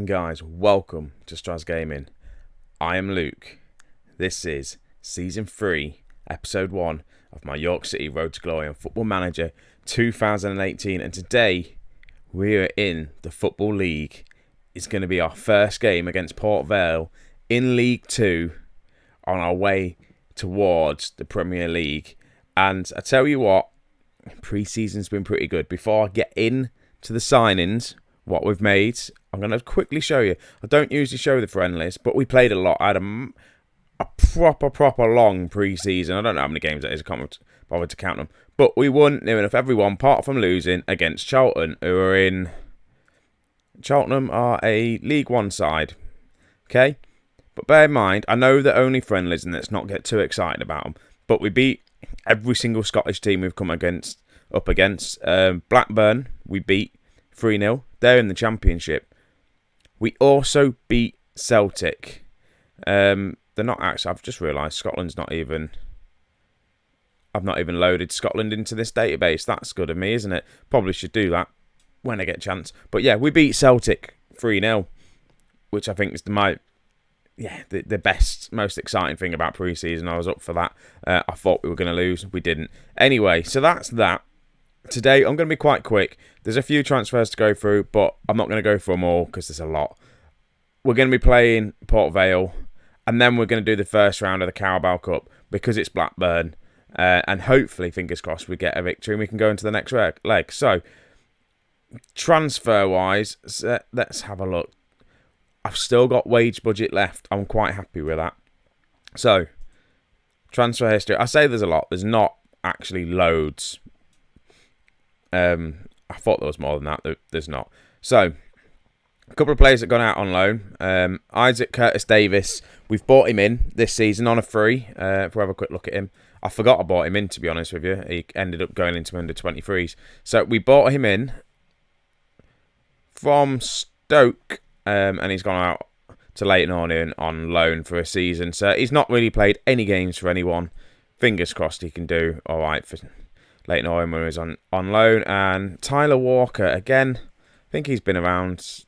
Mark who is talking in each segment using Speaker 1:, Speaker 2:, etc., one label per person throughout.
Speaker 1: And guys, welcome to Straz Gaming. I am Luke. This is Season 3, Episode 1 of my York City Road to Glory on Football Manager 2018. And today, we are in the Football League. It's going to be our first game against Port Vale in League 2 on our way towards the Premier League. And I tell you what, pre-season's been pretty good. Before I get in to the signings, what we've made, I'm going to quickly show you. I don't usually show the friendlies, but we played a lot. I had a proper long pre-season. I don't know how many games that is. I can't bother to count them. But we won near enough everyone, apart from losing against Charlton, who are in... Cheltenham are a League 1 side. Okay? But bear in mind, I know they're only friendlies, and let's not get too excited about them. But we beat every single Scottish team we've come up against. Blackburn, we beat 3-0. They're in the Championship. We also beat Celtic. They're not actually... I've just realised Scotland's not even... I've not even loaded Scotland into this database. That's good of me, isn't it? Probably should do that when I get a chance. But yeah, we beat Celtic 3-0, which I think is the best, most exciting thing about pre-season. I was up for that. I thought we were going to lose. We didn't. Anyway, so that's that. Today, I'm going to be quite quick. There's a few transfers to go through, but I'm not going to go through them all because there's a lot. We're going to be playing Port Vale, and then we're going to do the first round of the Carabao Cup because it's Blackburn. And hopefully, fingers crossed, we get a victory and we can go into the next leg. So, transfer-wise, let's have a look. I've still got wage budget left. I'm quite happy with that. So, transfer history. I say there's a lot. There's not actually loads. I thought there was more than that. There's not. So, a couple of players that gone out on loan. Isaac Curtis-Davies. We've bought him in this season on a free. If we have a quick look at him. I forgot I bought him in, to be honest with you. He ended up going into under 23s. So, we bought him in from Stoke. And he's gone out to Leyton Orient on loan for a season. So, he's not really played any games for anyone. Fingers crossed he can do all right for Leyton Orient when he was on loan. And Tyler Walker, again, I think he's been around.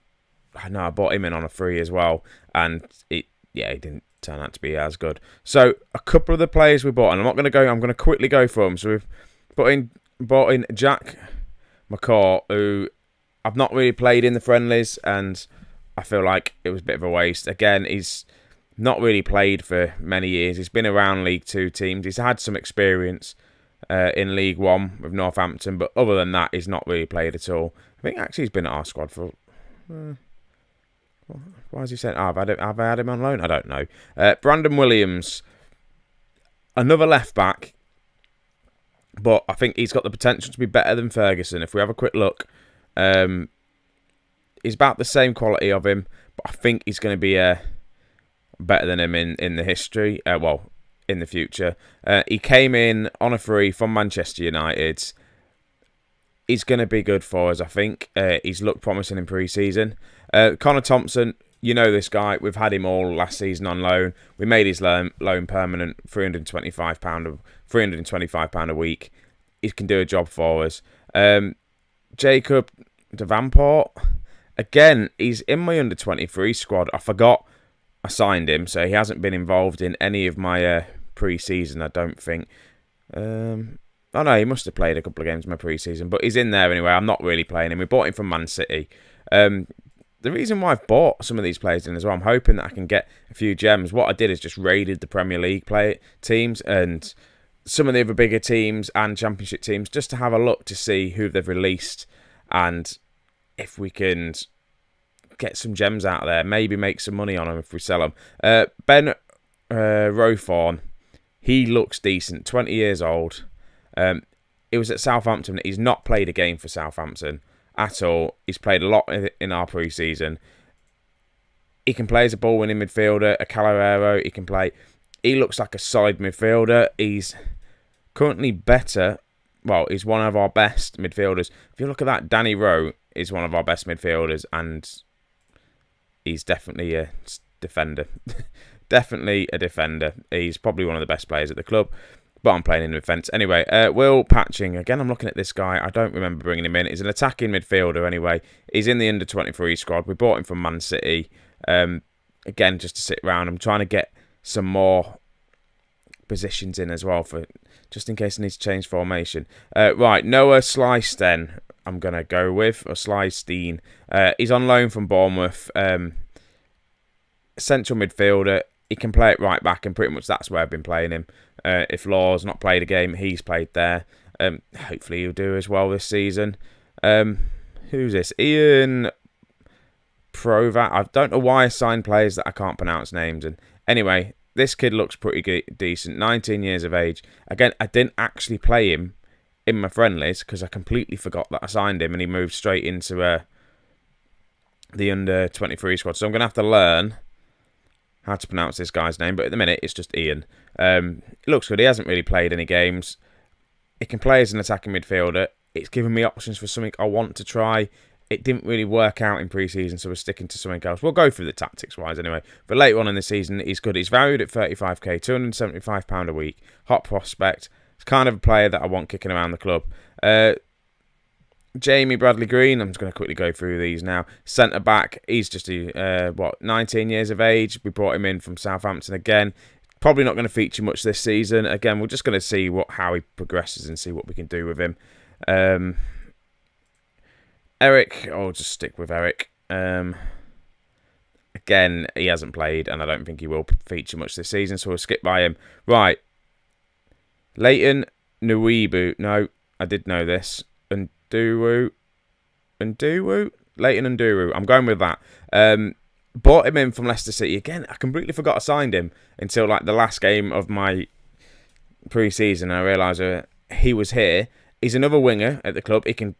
Speaker 1: I know I bought him in on a free as well. And he didn't turn out to be as good. So, a couple of the players we bought, and I'm going to quickly go through them. So, we've bought in Jack McCaw, who I've not really played in the friendlies, and I feel like it was a bit of a waste. Again, he's not really played for many years. He's been around League 2 teams. He's had some experience in League 1 with Northampton, but other than that, he's not really played at all. I think actually he's been at our squad for... why has he said... have I had him on loan? I don't know. Brandon Williams, another left-back, but I think he's got the potential to be better than Ferguson. If we have a quick look... he's about the same quality of him, but I think he's going to be better than him in the history. In the future. He came in on a free from Manchester United. He's going to be good for us, I think. He's looked promising in pre-season. Connor Thompson, you know this guy. We've had him all last season on loan. We made his loan permanent, £325 a week. He can do a job for us. Jacob Davenport. Again, he's in my under-23 squad. I forgot I signed him, so he hasn't been involved in any of my pre-season, I don't think. Oh no, he must have played a couple of games in my pre-season, but he's in there anyway. I'm not really playing him. We bought him from Man City. The reason why I've bought some of these players in as well, I'm hoping that I can get a few gems. What I did is just raided the Premier League teams and some of the other bigger teams and Championship teams just to have a look to see who they've released and if we can get some gems out there, maybe make some money on them if we sell them. Ben Rowthorne, he looks decent, 20 years old. He was at Southampton. He's not played a game for Southampton at all. He's played a lot in our pre-season. He can play as a ball-winning midfielder, a Calero. He looks like a solid midfielder. He's currently better. Well, he's one of our best midfielders. If you look at that, Danny Rowe is one of our best midfielders, and he's definitely a defender. Definitely a defender. He's probably one of the best players at the club. but I'm playing in defence. Anyway, Will Patching. Again, I'm looking at this guy. I don't remember bringing him in. He's an attacking midfielder anyway. He's in the under-23 squad. We bought him from Man City. Again, just to sit around. I'm trying to get some more positions in as well, for just in case I need to change formation. Right, Noah Slysten I'm going to go with, or Slystein. He's on loan from Bournemouth. Central midfielder. He can play it right back, and pretty much that's where I've been playing him. If Law's not played a game, he's played there. Hopefully he'll do as well this season. Who's this? Ian Provat. I don't know why I signed players that I can't pronounce names. And anyway, this kid looks pretty decent. 19 years of age. Again, I didn't actually play him in my friendlies because I completely forgot that I signed him, and he moved straight into the under-23 squad. So I'm going to have to learn how to pronounce this guy's name, but at the minute it's just Ian. It looks good. He hasn't really played any games. He can play as an attacking midfielder. It's given me options for something I want to try. It didn't really work out in pre-season, so we're sticking to something else. We'll go through the tactics-wise anyway. But later on in the season, he's good. He's valued at 35k, £275 a week. Hot prospect. It's kind of a player that I want kicking around the club. Jamie Bradley Green, I'm just going to quickly go through these now. Centre-back, he's just 19 years of age. We brought him in from Southampton again. Probably not going to feature much this season. Again, we're just going to see how he progresses and see what we can do with him. Eric, I'll just stick with Eric. Again, he hasn't played, and I don't think he will feature much this season, so we'll skip by him. Right. Leighton Nuibu. No, I did know this. Nduwu. Leighton Nduwu. I'm going with that. Bought him in from Leicester City. Again, I completely forgot I signed him until like the last game of my pre-season. I realised he was here. He's another winger at the club. He can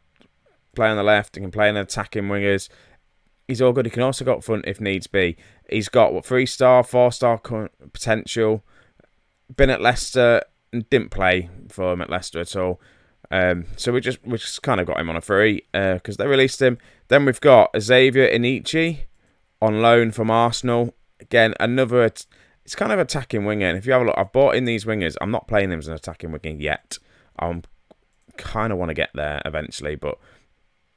Speaker 1: play on the left. He can play in attacking wingers. He's all good. He can also go up front if needs be. He's got 3-star, 4-star potential. Been at Leicester and didn't play for him at Leicester at all. So we just kind of got him on a free because they released him. Then we've got Xavier Inichi on loan from Arsenal. Again, another. It's kind of attacking winger. And if you have a look, I've bought in these wingers. I'm not playing them as an attacking winger yet. I kind of want to get there eventually, but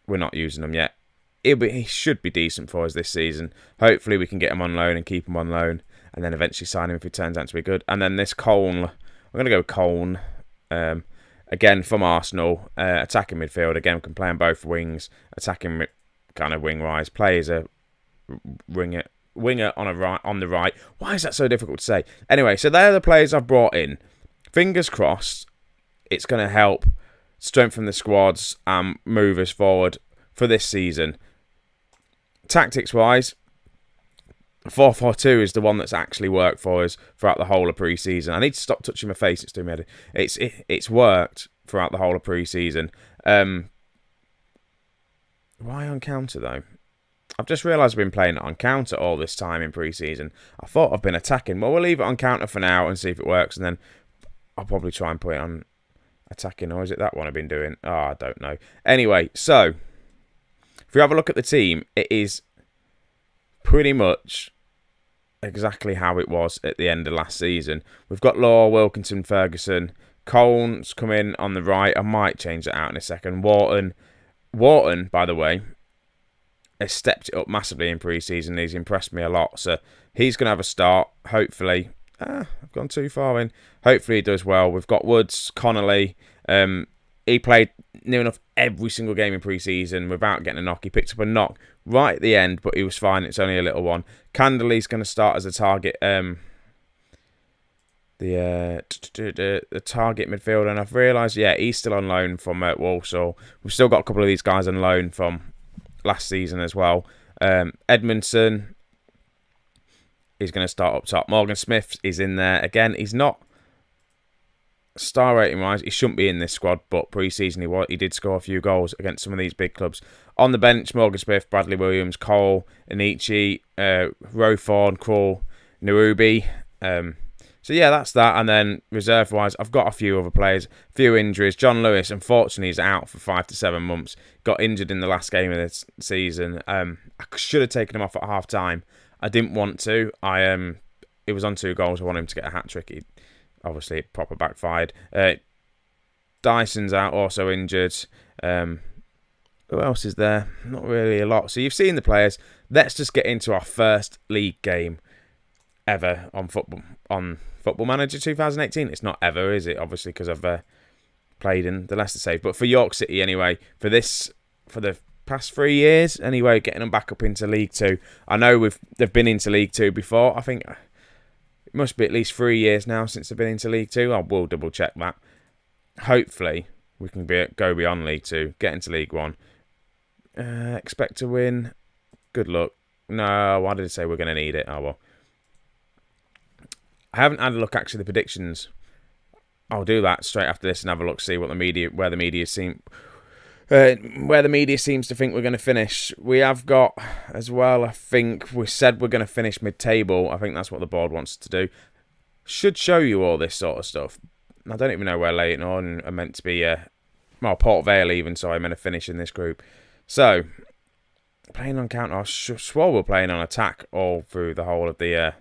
Speaker 1: we're not using them yet. He should be decent for us this season. Hopefully we can get him on loan and keep him on loan, and then eventually sign him if he turns out to be good. And then this Colne, I'm going to go Colne. Again, from Arsenal, attacking midfield. Again, can play on both wings. Attacking kind of wing-wise. Play as a winger on the right. Why is that so difficult to say? Anyway, so they're the players I've brought in. Fingers crossed, it's going to help strengthen the squads and move us forward for this season. Tactics-wise, 4-4-2 is the one that's actually worked for us throughout the whole of pre-season. I need to stop touching my face. It's doing me head. It's worked throughout the whole of pre-season. Why on counter, though? I've just realised I've been playing it on counter all this time in pre-season. I thought I've been attacking. Well, we'll leave it on counter for now and see if it works. And then I'll probably try and put it on attacking. Or is it that one I've been doing? Oh, I don't know. Anyway, so if we have a look at the team, it is pretty much exactly how it was at the end of last season. We've got Law, Wilkinson, Ferguson. Colne's come in on the right. I might change that out in a second. Wharton, by the way, has stepped it up massively in pre-season. He's impressed me a lot. So he's going to have a start, hopefully. I've gone too far in. Hopefully he does well. We've got Woods, Connolly. He played near enough every single game in pre-season without getting a knock. He picked up a knock right at the end, but he was fine. It's only a little one. Canderley's going to start as a target. The target midfielder, and I've realised, he's still on loan from Walsall. We've still got a couple of these guys on loan from last season as well. Edmondson is going to start up top. Morgan Smith is in there again. He's not star rating wise, he shouldn't be in this squad, but pre-season he did score a few goals against some of these big clubs. On the bench, Morgan Smith, Bradley Williams, Cole, Anichi, Rowthorne, Crawl, Narubi. So yeah, that's that. And then reserve-wise, I've got a few other players, a few injuries. John Lewis, unfortunately, is out for 5 to 7 months. Got injured in the last game of this season. I should have taken him off at half-time. I didn't want to. It was on 2 goals. I wanted him to get a hat-trick. obviously it proper backfired. Dyson's out, also injured. Who else is there? Not really a lot. So you've seen the players. Let's just get into our first league game ever on Football Manager 2018. It's not ever, is it? Obviously, because I've played in the Leicester save. But for York City, anyway, for the past 3 years, anyway, getting them back up into League Two. I know they've been into League Two before. I think it must be at least 3 years now since they've been into League Two. I will double check that. Hopefully, we can go beyond League Two, get into League One. Expect to win. Good luck. No, why did it say we're going to need it? Oh, well. I haven't had a look, actually, the predictions. I'll do that straight after this and have a look, see what where the media seems to think we're going to finish. We have got, as well, I think we said we're going to finish mid-table. I think that's what the board wants to do. Should show you all this sort of stuff. I don't even know where Leyton Orient are meant to be. Port Vale even, so I'm going to finish in this group. So, playing on counter. I swore we're playing on attack all through the whole of the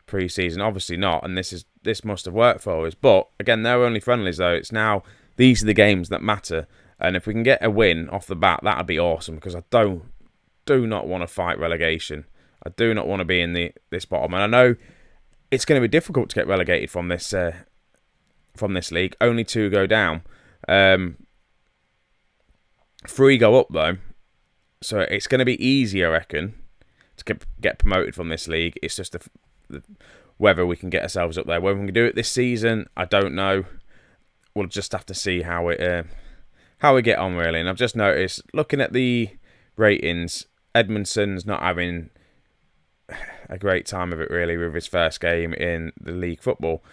Speaker 1: pre-season. Obviously not, and this must have worked for us. But again, they're only friendlies though. It's now these are the games that matter, and if we can get a win off the bat, that'd be awesome. Because I do not want to fight relegation. I do not want to be in this bottom, and I know it's going to be difficult to get relegated from this league. Only 2 go down. 3 go up though, so it's going to be easy, I reckon, to get promoted from this league. It's just whether we can get ourselves up there. Whether we can do it this season, I don't know. We'll just have to see how we get on, really. And I've just noticed, looking at the ratings, Edmondson's not having a great time of it, really, with his first game in the league football.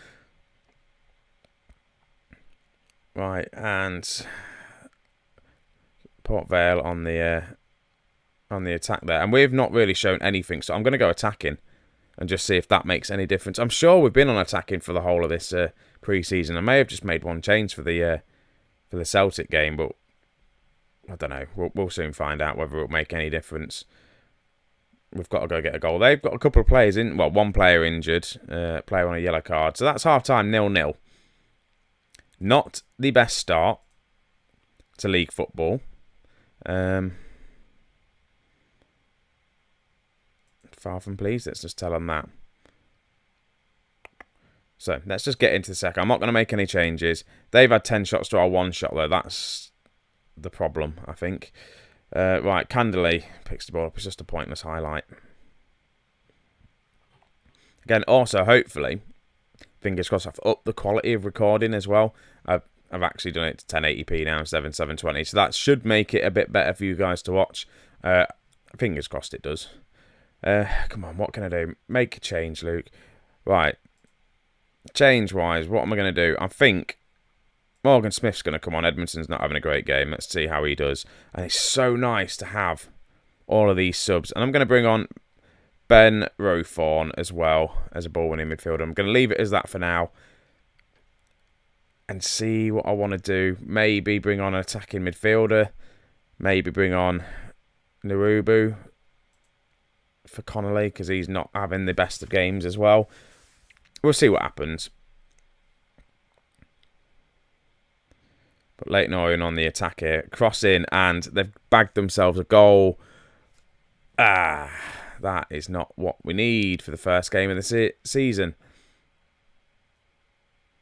Speaker 1: Right, and Port Vale on the attack there, and we've not really shown anything. So I'm going to go attacking and just see if that makes any difference. I'm sure we've been on attacking for the whole of this pre-season. I may have just made one change for the Celtic game, but I don't know. We'll soon find out whether it'll make any difference. We've got to go get a goal. They've got a couple of players in. Well, one player injured, player on a yellow card. So that's half time 0-0. Not the best start to league football. Far from pleased. Let's just tell them that. So let's just get into the second. I'm not going to make any changes. They've had 10 shots to our 1 shot though. That's the problem, I think. Right, Candelay picks the ball up. It's just a pointless highlight. Again, also, hopefully, fingers crossed, I've upped the quality of recording as well. I've actually done it to 1080p now instead of 720. So that should make it a bit better for you guys to watch. Fingers crossed it does. Come on, what can I do? Make a change, Luke. Right. Change-wise, what am I going to do? I think Morgan Smith's going to come on. Edmondson's not having a great game. Let's see how he does. And it's so nice to have all of these subs. And I'm going to bring on Ben Rowthorne as well as a ball-winning midfielder. I'm going to leave it as that for now and see what I want to do. Maybe bring on an attacking midfielder. Maybe bring on Narubu for Connolly because he's not having the best of games as well. We'll see what happens. But Leyton Orient on the attack here. Cross in and they've bagged themselves a goal. That is not what we need for the first game of the season.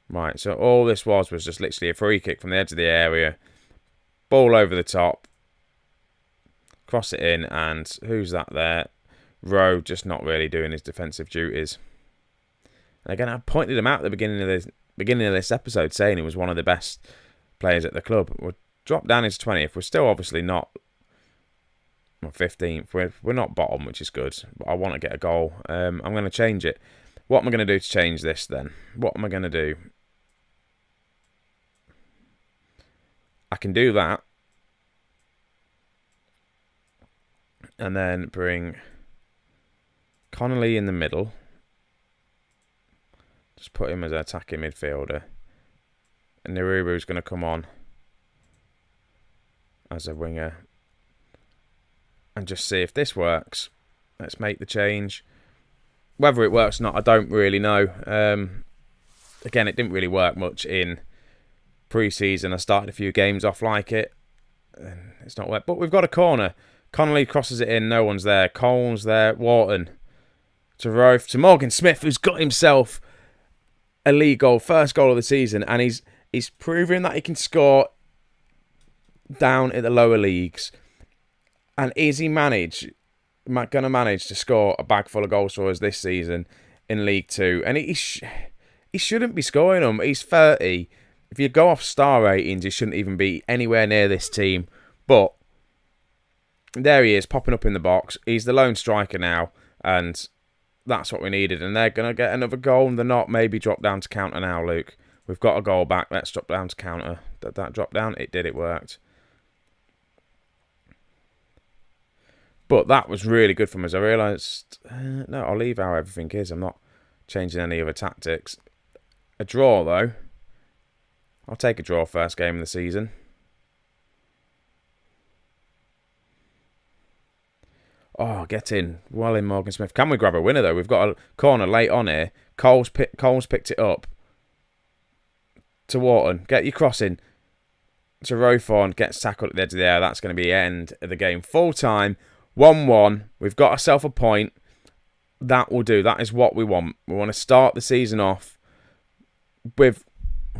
Speaker 1: Right, so all this was just literally a free kick from the edge of the area. Ball over the top. Cross it in and who's that there? Rowe just not really doing his defensive duties. And again, I pointed him out at the beginning of this episode saying he was one of the best players at the club. We're dropped down into 20th. We're still obviously not 15th. We're not bottom, which is good. But I want to get a goal. I'm going to change it. What am I going to do to change this then? What am I going to do? I can do that. And then bring Connolly in the middle. Just put him as an attacking midfielder. And Narubu's going to come on as a winger. And just see if this works. Let's make the change. Whether it works or not, I don't really know. again, it didn't really work much in pre-season. I started a few games off like it, and it's not worked. But we've got a corner. Connolly crosses it in. No one's there. Cole's there. Wharton to Rofe to Morgan Smith, who's got himself a league goal, first goal of the season, and he's proving that he can score down at the lower leagues. And is he going to manage to score a bag full of goals for us this season in League Two? And he shouldn't be scoring them. He's 30. If you go off star ratings, he shouldn't even be anywhere near this team. But there he is, popping up in the box. He's the lone striker now, and that's what we needed. And they're going to get another goal, and they're not. Maybe drop down to counter now, Luke. We've got a goal back. Let's drop down to counter. Did that drop down? It did. It worked. But that was really good from us. I realised, no, I'll leave how everything is. I'm not changing any other tactics. A draw, though. I'll take a draw first game of the season. Oh, get in. Well in, Morgan Smith. Can we grab a winner, though? We've got a corner late on here. Cole's picked it up. To Wharton. Get your crossing. To Rowthorne. Gets tackled at the edge of the area. That's going to be the end of the game. Full time. 1-1. We've got ourselves a point. That will do. That is what we want. We want to start the season off with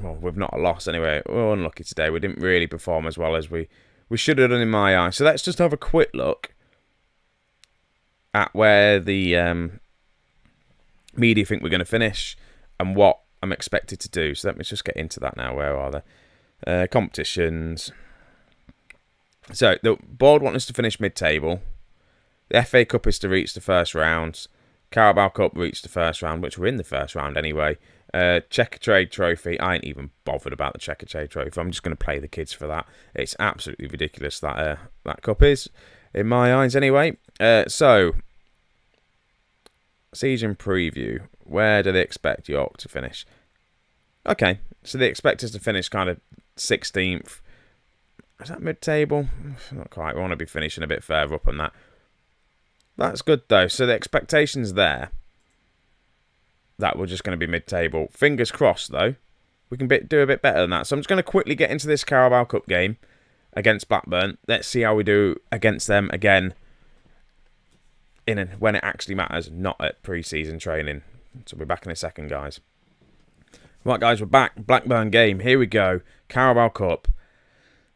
Speaker 1: not a loss anyway. We're unlucky today. We didn't really perform as well as we should have done in my eyes. So let's just have a quick look at where the media think we're going to finish and what I'm expected to do. So let me just get into that now. Where are they? Competitions. So the board want us to finish mid-table. The FA Cup is to reach the first round. Carabao Cup reached the first round, which we're in the first round anyway. Checkatrade Trophy. I ain't even bothered about the Checkatrade Trophy. I'm just going to play the kids for that. It's absolutely ridiculous that that cup is, in my eyes anyway. So, season preview. Where do they expect York to finish? Okay, so they expect us to finish kind of 16th. Is that mid-table? Not quite. We want to be finishing a bit further up on that. That's good, though. So the expectation's there that we're just going to be mid-table. Fingers crossed, though. We can do a bit better than that. So I'm just going to quickly get into this Carabao Cup game against Blackburn. Let's see how we do against them again when it actually matters, not at pre-season training. So we'll be back in a second, guys. Right, guys, we're back. Blackburn game. Here we go. Carabao Cup.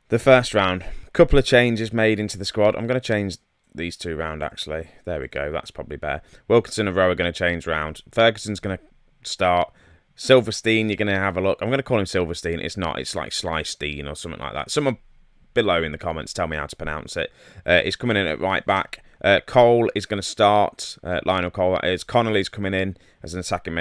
Speaker 1: The first round. Couple of changes made into the squad. I'm going to change these two round, actually. There we go. That's probably better. Wilkinson and Rowe are going to change round. Ferguson's going to start. Silverstein, you're going to have a look. I'm going to call him Silverstein. It's not. It's like Slystein or something like that. Someone below in the comments tell me how to pronounce it. He's coming in at right back. Cole is going to start. Lionel Cole, that is. Connolly's coming in as an attacking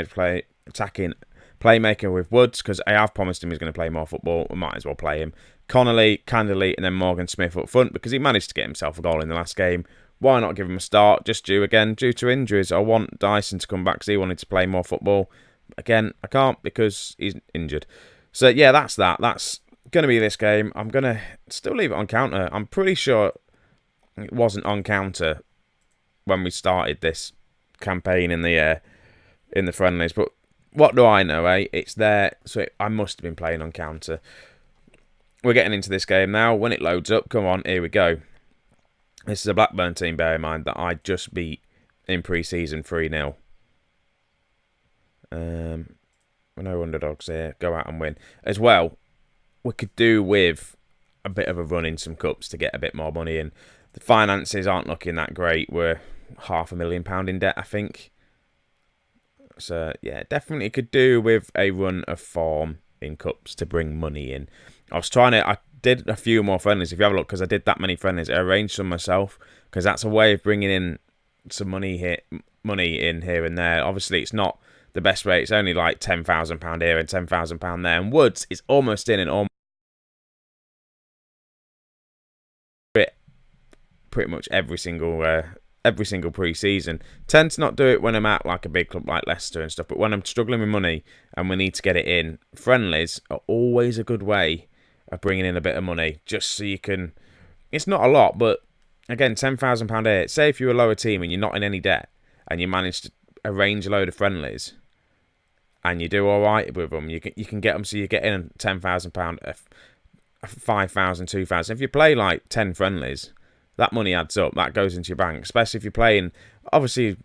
Speaker 1: playmaker with Woods, because I have promised him he's going to play more football. We might as well play him. Connolly, Canderley, and then Morgan Smith up front, because he managed to get himself a goal in the last game. Why not give him a start? Just due to injuries. I want Dyson to come back because he wanted to play more football. Again, I can't because he's injured. So yeah, that's that. That's going to be this game. I'm going to still leave it on counter. I'm pretty sure it wasn't on counter when we started this campaign in the friendlies, but what do I know, eh? It's there, so I must have been playing on counter. We're getting into this game now. When it loads up, come on, here we go. This is a Blackburn team, bear in mind, that I just beat in pre-season 3-0. No underdogs here. Go out and win. As well, we could do with a bit of a run in some cups to get a bit more money in. The finances aren't looking that great. We're £500,000 in debt, I think. So, yeah, definitely could do with a run of form in cups to bring money in. I did a few more friendlies, if you have a look, because I did that many friendlies. I arranged some myself, because that's a way of bringing in some money in here and there. Obviously, it's not the best way. It's only like £10,000 here and £10,000 there. And Woods is almost in and almost pretty much every single pre-season. Tend to not do it when I'm at like a big club like Leicester and stuff, but when I'm struggling with money and we need to get it in, friendlies are always a good way of bringing in a bit of money, just so you can. It's not a lot, but again, £10,000 here. Say if you're a lower team and you're not in any debt and you manage to arrange a load of friendlies and you do all right with them, you can get them so you get in £10,000, 5,000, 2,000. If you play like 10 friendlies, that money adds up. That goes into your bank, especially if you're playing. Obviously,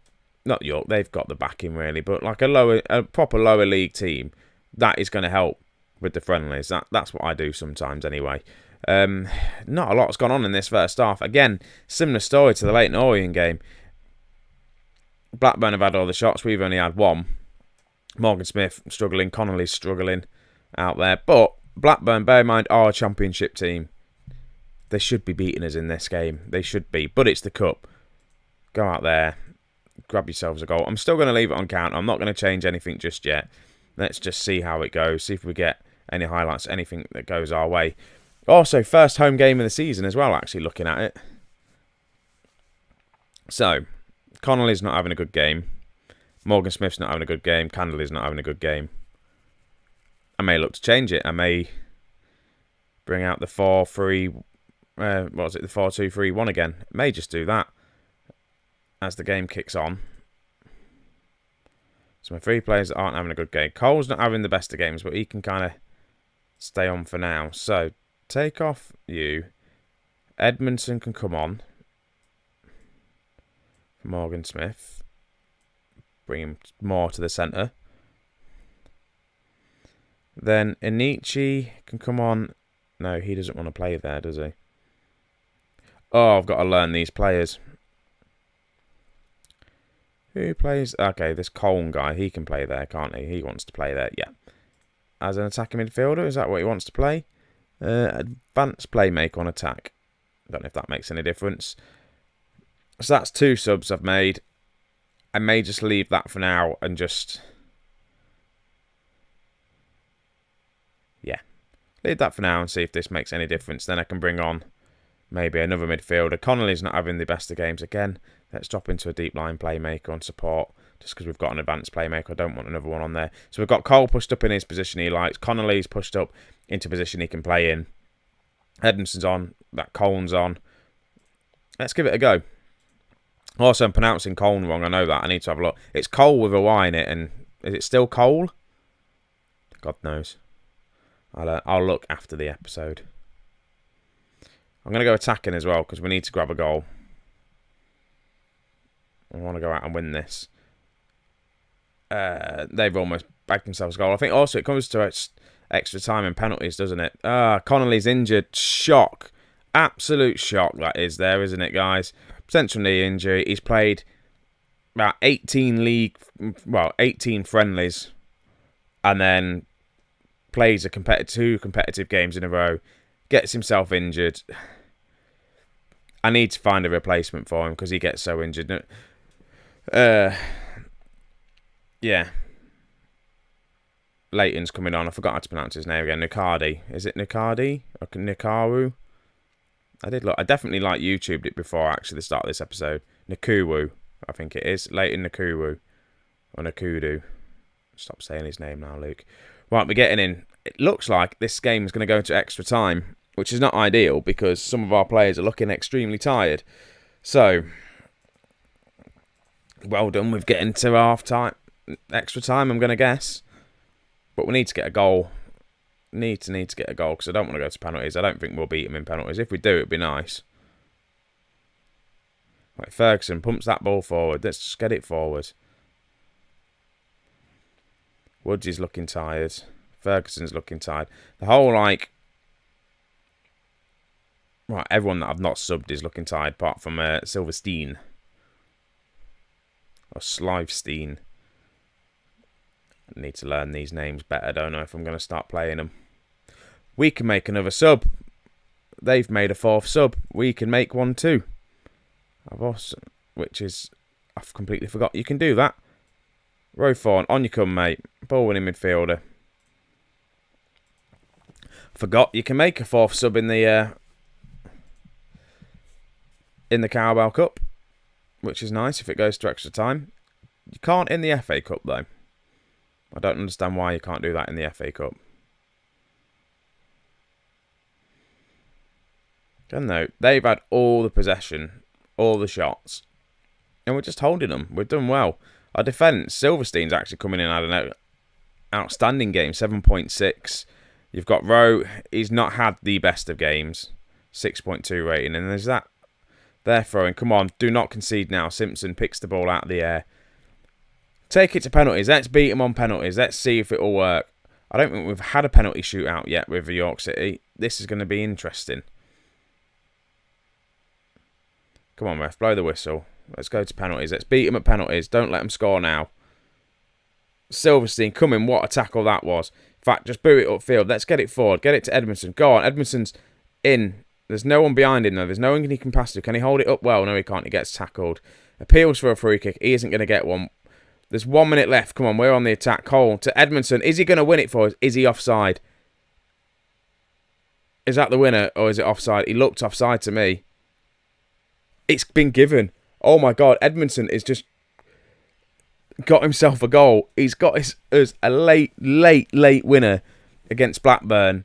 Speaker 1: not York, they've got the backing really, but like a proper lower league team, that is going to help with the friendlies. That's what I do sometimes anyway. Not a lot's gone on in this first half. Again, similar story to the Leyton Orient game. Blackburn have had all the shots. We've only had one. Morgan Smith struggling. Connolly's struggling out there. But Blackburn, bear in mind, are a championship team. They should be beating us in this game. They should be. But it's the cup. Go out there. Grab yourselves a goal. I'm still going to leave it on count. I'm not going to change anything just yet. Let's just see how it goes. See if we get any highlights, anything that goes our way. Also, first home game of the season as well, actually, looking at it. So, Connolly's not having a good game. Morgan Smith's not having a good game. Candley's not having a good game. I may look to change it. I may bring out the 4-3... what was it? The 4-2-3-1 again. I may just do that as the game kicks on. So my three players that aren't having a good game. Cole's not having the best of games, but he can kind of stay on for now. So, take off you. Edmondson can come on. Morgan Smith. Bring him more to the centre. Then Anichi can come on. No, he doesn't want to play there, does he? Oh, I've got to learn these players. Who plays? Okay, this Colne guy, he can play there, can't he? He wants to play there, yeah. As an attacking midfielder, is that what he wants to play? Advanced playmaker on attack. Don't know if that makes any difference. So that's 2 subs I've made. I may just leave that for now and just... yeah. Leave that for now and see if this makes any difference. Then I can bring on maybe another midfielder. Connolly's not having the best of games again. Let's drop into a deep line playmaker on support. Just because we've got an advanced playmaker, I don't want another one on there. So we've got Cole pushed up in his position he likes. Connolly's pushed up into a position he can play in. Edmondson's on. That Colne's on. Let's give it a go. Also, I'm pronouncing Colne wrong. I know that. I need to have a look. It's Cole with a Y in it. And is it still Cole? God knows. I'll look after the episode. I'm going to go attacking as well because we need to grab a goal. I want to go out and win this. They've almost bagged themselves a goal. I think also it comes to extra time and penalties, doesn't it? Connolly's injured. Shock. Absolute shock that is there, isn't it, guys? Potential knee injury. He's played about 18 friendlies and then plays two competitive games in a row. Gets himself injured. I need to find a replacement for him because he gets so injured. Yeah. Leighton's coming on. I forgot how to pronounce his name again. Nicardi. Is it Nicardi? Or Nikaru? I definitely YouTubed it before actually the start of this episode. Nikuwu, I think it is. Leighton Nikuwu. Or Nakudu. Stop saying his name now, Luke. Right, we're getting in. It looks like this game is going to go into extra time, which is not ideal because some of our players are looking extremely tired. So, well done with getting to half-time. Extra time, I'm going to guess. But we need to get a goal. Need to get a goal because I don't want to go to penalties. I don't think we'll beat them in penalties. If we do, it'd be nice. Right, Ferguson pumps that ball forward. Let's just get it forward. Woods is looking tired. Ferguson's looking tired. The whole, right, everyone that I've not subbed is looking tired, apart from Silverstein. Or Slivestein. I need to learn these names better, don't know if I'm going to start playing them. We can make another sub. They've made a 4th sub. We can make one too. I've completely forgot you can do that. Rothorn, on you come, mate. Ball winning midfielder. Forgot you can make a 4th sub in the Carabao Cup, which is nice if it goes to extra time. You can't in the FA Cup though. I don't understand why you can't do that in the FA Cup. Don't know. They've had all the possession, all the shots, and we're just holding them. We've done well. Our defence, Silverstein's actually coming in, I don't know, outstanding game, 7.6. You've got Rowe. He's not had the best of games, 6.2 rating. And there's that. They're throwing. Come on, do not concede now. Simpson picks the ball out of the air. Take it to penalties. Let's beat them on penalties. Let's see if it will work. I don't think we've had a penalty shootout yet with York City. This is going to be interesting. Come on, ref. Blow the whistle. Let's go to penalties. Let's beat them at penalties. Don't let them score now. Silverstein, come in. What a tackle that was. In fact, just boot it upfield. Let's get it forward. Get it to Edmondson. Go on. Edmondson's in. There's no one behind him, though. There's no one he can pass to. Can he hold it up well? No, he can't. He gets tackled. Appeals for a free kick. He isn't going to get one. There's 1 minute left. Come on, we're on the attack. Cole to Edmondson. Is he going to win it for us? Is he offside? Is that the winner or is it offside? He looked offside to me. It's been given. Oh my God, Edmondson is just got himself a goal. He's got us a late winner against Blackburn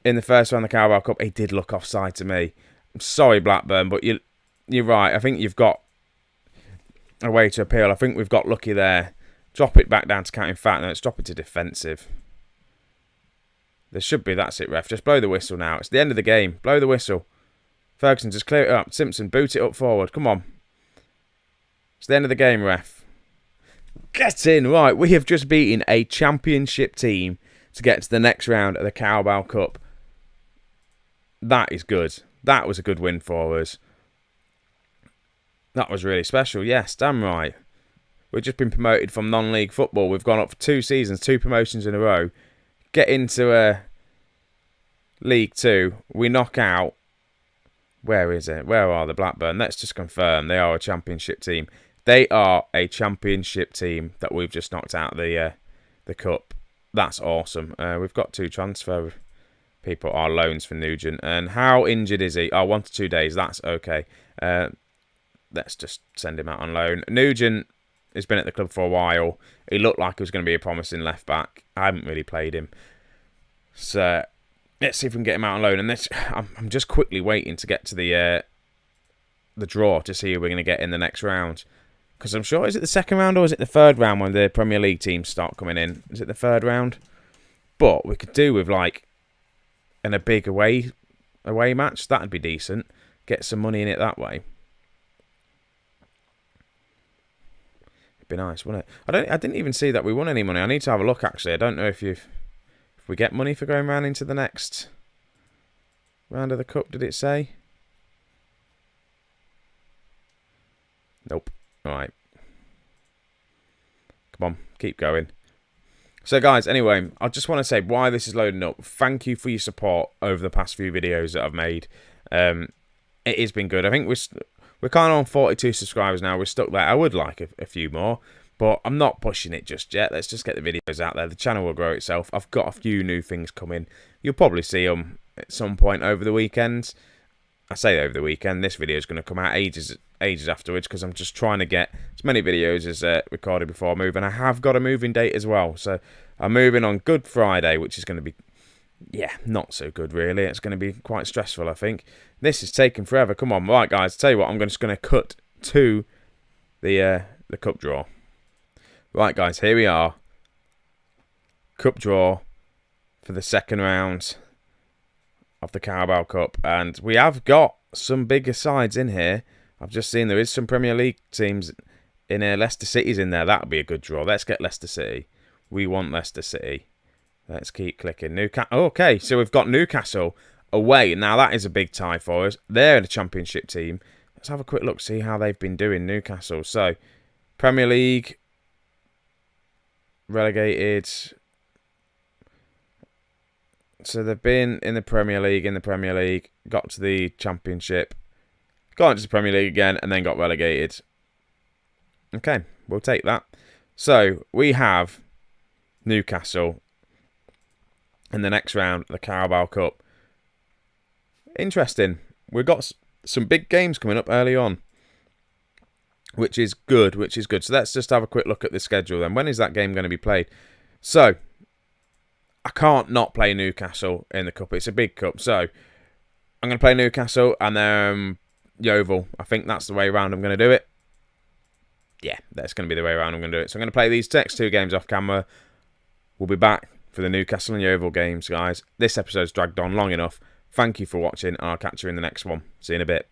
Speaker 1: in the first round of the Carabao Cup. He did look offside to me. I'm sorry, Blackburn, but you're right. I think you've got a way to appeal. I think we've got lucky there. Drop it back down to counting fact. No, let's drop it to defensive. There should be. That's it, ref. Just blow the whistle now. It's the end of the game. Blow the whistle. Ferguson, just clear it up. Simpson, boot it up forward. Come on. It's the end of the game, ref. Get in. Right, we have just beaten a championship team to get to the next round of the Carabao Cup. That is good. That was a good win for us. That was really special. Yes, damn right. We've just been promoted from non-league football. We've gone up for 2 seasons, 2 promotions in a row. Get into League 2. We knock out. Where is it? Where are the Blackburn? Let's just confirm they are a championship team. They are a championship team that we've just knocked out the cup. That's awesome. We've got 2 transfer people, our loans for Nugent. And how injured is he? Oh, 1 to 2 days. That's okay. Let's just send him out on loan. Nugent has been at the club for a while. He looked like he was going to be a promising left back. I haven't really played him. So let's see if we can get him out on loan. And I'm just quickly waiting to get to the draw to see who we're going to get in the next round. Because I'm sure, is it the second round or is it the third round when the Premier League teams start coming in? Is it the third round? But we could do with like a big away match. That'd be decent. Get some money in it that way. Be nice, wouldn't it? I didn't even see that we won any money. I need to have a look actually. I don't know if we get money for going round into the next round of the cup. Did it say? Nope. All right. Come on, keep going. So guys, anyway, I just want to say why this is loading up. Thank you for your support over the past few videos that I've made. It has been good. I think we're kind of on 42 subscribers now. We're stuck there. I would like a few more, but I'm not pushing it just yet. Let's just get the videos out there. The channel will grow itself. I've got a few new things coming. You'll probably see them at some point over the weekends. I say over the weekend. This video is going to come out ages afterwards because I'm just trying to get as many videos as recorded before I move. And I have got a moving date as well. So I'm moving on Good Friday, which is going to be, yeah, not so good really. It's going to be quite stressful, I think. This is taking forever. Come on. Right, guys, tell you what, I'm just going to cut to the cup draw. Right, guys, here we are. Cup draw for the second round of the Carabao Cup. And we have got some bigger sides in here. I've just seen there is some Premier League teams in here. Leicester City's in there. That would be a good draw. Let's get Leicester City. We want Leicester City. Let's keep clicking. Newcastle. Okay, so we've got Newcastle away. Now, that is a big tie for us. They're the championship team. Let's have a quick look, see how they've been doing, Newcastle. So, Premier League, relegated. So, they've been in the Premier League, got to the Championship, got into the Premier League again, and then got relegated. Okay, we'll take that. So, we have Newcastle in the next round of the Carabao Cup. Interesting. We've got some big games coming up early on, which is good, So let's just have a quick look at the schedule then. When is that game going to be played? So, I can't not play Newcastle in the cup. It's a big cup. So, I'm going to play Newcastle and then Yeovil. I think that's the way around I'm going to do it. Yeah, that's going to be the way around I'm going to do it. So, I'm going to play these next 2 games off camera. We'll be back for the Newcastle and Yeovil games, guys. This episode's dragged on long enough. Thank you for watching, and I'll catch you in the next one. See you in a bit.